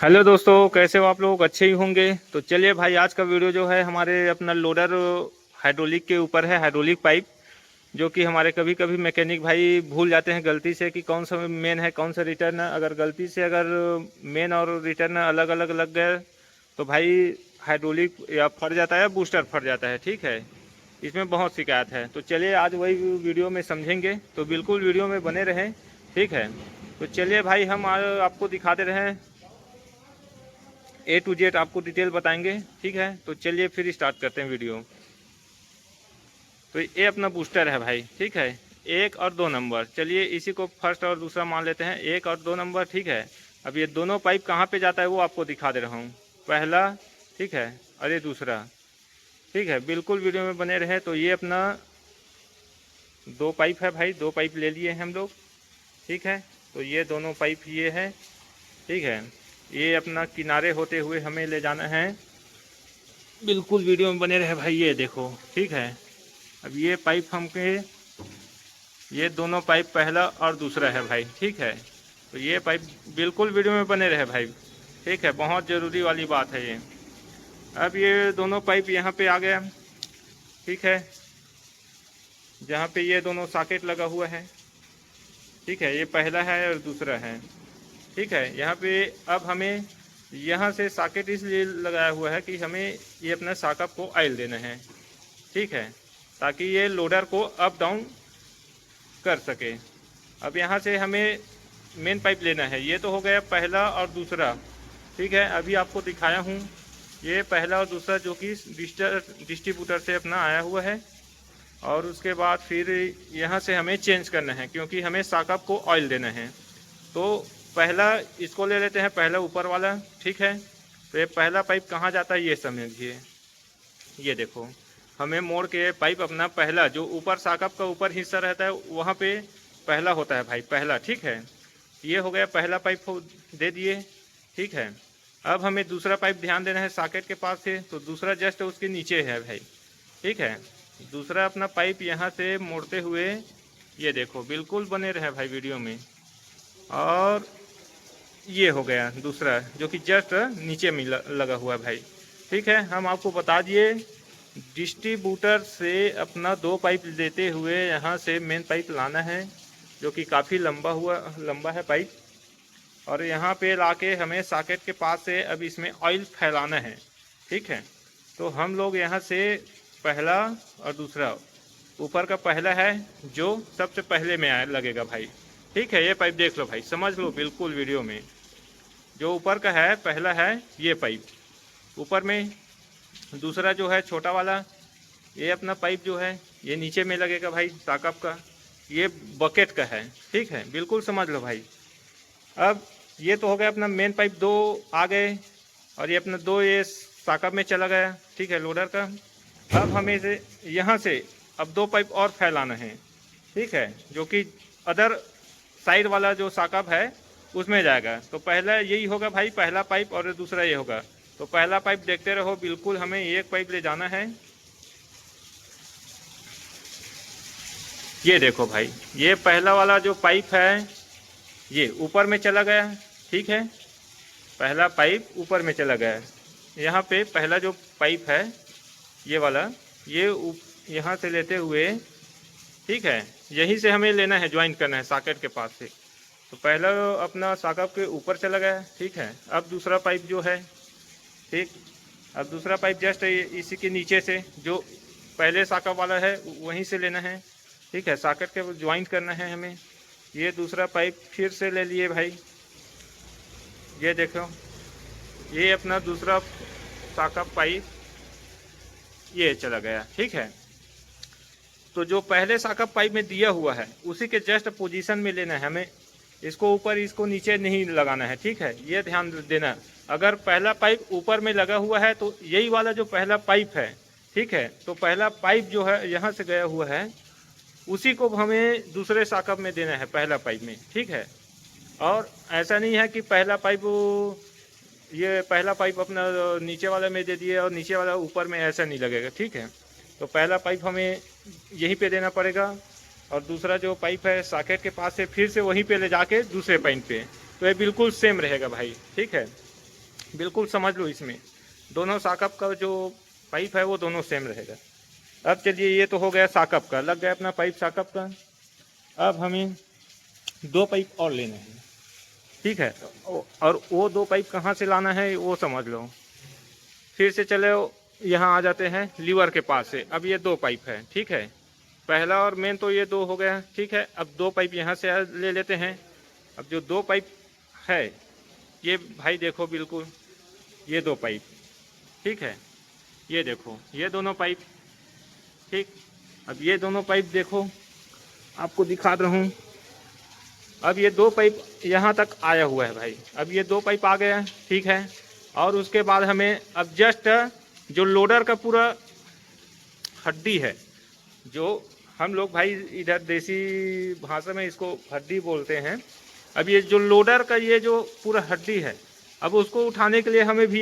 Hello दोस्तों, कैसे हो आप लोग? अच्छे ही होंगे। तो चलिए भाई, आज का वीडियो जो है हमारे अपना लोडर हाइड्रोलिक के ऊपर है। हाइड्रोलिक पाइप जो कि हमारे कभी कभी मैकेनिक भाई भूल जाते हैं गलती से कि कौन सा मेन है कौन सा रिटर्न है। अगर गलती से अगर मेन और रिटर्न अलग अलग लग गए तो भाई हाइड्रोलिक या फट जाता है या बूस्टर फट जाता है। ठीक है, इसमें बहुत शिकायत है। तो चलिए आज वही वीडियो में समझेंगे, तो बिल्कुल वीडियो में बने रहें। ठीक है, तो चलिए भाई हम आपको दिखाते रहें, A to Z आपको डिटेल बताएंगे। ठीक है, तो चलिए फिर स्टार्ट करते हैं वीडियो। तो ये अपना बूस्टर है भाई। ठीक है, 1 और 2 नंबर। चलिए इसी को फर्स्ट और दूसरा मान लेते हैं, 1 और 2 नंबर। ठीक है, अब ये दोनों पाइप कहाँ पे जाता है वो आपको दिखा दे रहा हूँ। पहला, ठीक है, और ये दूसरा। ठीक है, बिल्कुल वीडियो में बने रहे। तो ये अपना 2 पाइप है भाई, 2 पाइप ले लिए हैं हम लोग। ठीक है, तो ये दोनों पाइप ये है। ठीक है, ये अपना किनारे होते हुए हमें ले जाना है। बिल्कुल वीडियो में बने रहे भाई। ये देखो, ठीक है, अब ये पाइप हमके, ये दोनों पाइप पहला और दूसरा है भाई। ठीक है, तो ये पाइप बिल्कुल वीडियो में बने रहे भाई। ठीक है, बहुत ज़रूरी वाली बात है ये। अब ये दोनों पाइप यहाँ पे आ गया। ठीक है, जहाँ पे ये दोनों सॉकेट लगा हुआ है। ठीक है, ये पहला है और दूसरा है। ठीक है, यहाँ पे अब हमें यहाँ से सॉकेट इसलिए लगाया हुआ है कि हमें ये अपना सॉकेट को ऑयल देना है। ठीक है, ताकि ये लोडर को अप डाउन कर सके। अब यहाँ से हमें मेन पाइप लेना है। ये तो हो गया पहला और दूसरा। ठीक है, अभी आपको दिखाया हूँ ये पहला और दूसरा जो कि डिस्ट्रीब्यूटर से अपना आया हुआ है। और उसके बाद फिर यहाँ से हमें चेंज करना है क्योंकि हमें सॉकेट को ऑयल देना है। तो पहला इसको ले लेते हैं, पहला ऊपर वाला। ठीक है, तो ये पहला पाइप कहाँ जाता है ये समझिए। ये देखो, हमें मोड़ के पाइप अपना पहला जो ऊपर सॉकेट का ऊपर हिस्सा रहता है वहाँ पे पहला होता है भाई, पहला। ठीक है, ये हो गया पहला पाइप दे दिए। ठीक है, अब हमें दूसरा पाइप ध्यान देना है सॉकेट के पास से, तो दूसरा जस्ट उसके नीचे है भाई। ठीक है, दूसरा अपना पाइप यहाँ से मोड़ते हुए, ये देखो, बिल्कुल बने रहे भाई वीडियो में। और ये हो गया दूसरा जो कि जस्ट नीचे में लगा हुआ है भाई। ठीक है, हम आपको बता दिए डिस्ट्रीब्यूटर से अपना 2 पाइप देते हुए यहाँ से मेन पाइप लाना है जो कि काफ़ी लंबा है पाइप। और यहाँ पे लाके हमें सॉकेट के पास से अब इसमें ऑयल फैलाना है। ठीक है, तो हम लोग यहाँ से पहला और दूसरा, ऊपर का पहला है जो सबसे पहले में आया लगेगा भाई। ठीक है, ये पाइप देख लो भाई, समझ लो बिल्कुल वीडियो में। जो ऊपर का है पहला है ये पाइप ऊपर में। दूसरा जो है छोटा वाला, ये अपना पाइप जो है ये नीचे में लगेगा भाई सॉकेट का। ये बकेट का है। ठीक है, बिल्कुल समझ लो भाई। अब ये तो हो गया अपना मेन पाइप, 2 आ गए और ये अपना 2 ये सॉकेट में चला गया। ठीक है, लोडर का। अब हमें से यहाँ से अब 2 पाइप और फैलाना है। ठीक है, जो कि अदर साइड वाला जो सॉकेट है उसमें जाएगा। तो पहला यही होगा भाई, पहला पाइप, और दूसरा ये होगा। तो पहला पाइप देखते रहो, बिल्कुल हमें एक पाइप ले जाना है। ये देखो भाई, ये पहला वाला जो पाइप है ये ऊपर में चला गया। ठीक है, पहला पाइप ऊपर में चला गया। यहाँ पे पहला जो पाइप है ये वाला, ये यहाँ से लेते हुए, ठीक है, यहीं से हमें लेना है, ज्वाइन करना है सॉकेट के पास से। तो पहला अपना सॉकेट के ऊपर चला गया। ठीक है, अब दूसरा पाइप जो है, ठीक, अब दूसरा पाइप जस्ट इसी के नीचे से जो पहले सॉकेट वाला है वहीं से लेना है। ठीक है, सॉकेट के ज्वाइन करना है हमें। ये दूसरा पाइप फिर से ले लिए भाई। ये देखो, ये अपना दूसरा सॉकेट पाइप ये चला गया। ठीक है, तो जो पहले सॉकेट पाइप में दिया हुआ है उसी के जस्ट पोजीशन में लेना है हमें। इसको ऊपर इसको नीचे नहीं लगाना है। ठीक है, ये ध्यान देना। अगर पहला पाइप ऊपर में लगा हुआ है तो यही वाला जो पहला पाइप है, ठीक है, तो पहला पाइप जो है यहाँ से गया हुआ है उसी को हमें दूसरे सॉकेट में देना है, पहला पाइप में। ठीक है, और ऐसा नहीं है कि पहला पाइप, ये पहला पाइप अपना नीचे वाला में दे दिए और नीचे वाला ऊपर में, ऐसा नहीं लगेगा। ठीक है, तो पहला पाइप हमें यहीं पे देना पड़ेगा और दूसरा जो पाइप है सॉकेट के पास से फिर से वहीं पे ले जाके दूसरे पाइप पे। तो ये बिल्कुल सेम रहेगा भाई। ठीक है, बिल्कुल समझ लो, इसमें दोनों साकअप का जो पाइप है वो दोनों सेम रहेगा। अब चलिए, ये तो हो गया साकअप का, लग गया अपना पाइप साकअप का। अब हमें 2 पाइप और लेने हैं, ठीक है। और वो 2 पाइप कहाँ से लाना है वो समझ लो। फिर से चले यहाँ आ जाते हैं लीवर के पास से। अब ये 2 पाइप है, ठीक है। पहला और मेन तो ये 2 हो गया, ठीक है। अब 2 पाइप यहाँ से ले लेते हैं। अब जो 2 पाइप है ये भाई देखो, बिल्कुल ये 2 पाइप, ठीक है। ये देखो, ये दोनों पाइप, ठीक। अब ये दोनों पाइप देखो, आपको दिखा रहा हूँ। अब ये 2 पाइप यहाँ तक आया हुआ है भाई। अब ये 2 पाइप आ गया, ठीक है। और उसके बाद हमें अब जस्ट जो लोडर का पूरा हड्डी है, जो हम लोग भाई इधर देसी भाषा में इसको हड्डी बोलते हैं। अब ये जो लोडर का ये जो पूरा हड्डी है, अब उसको उठाने के लिए हमें भी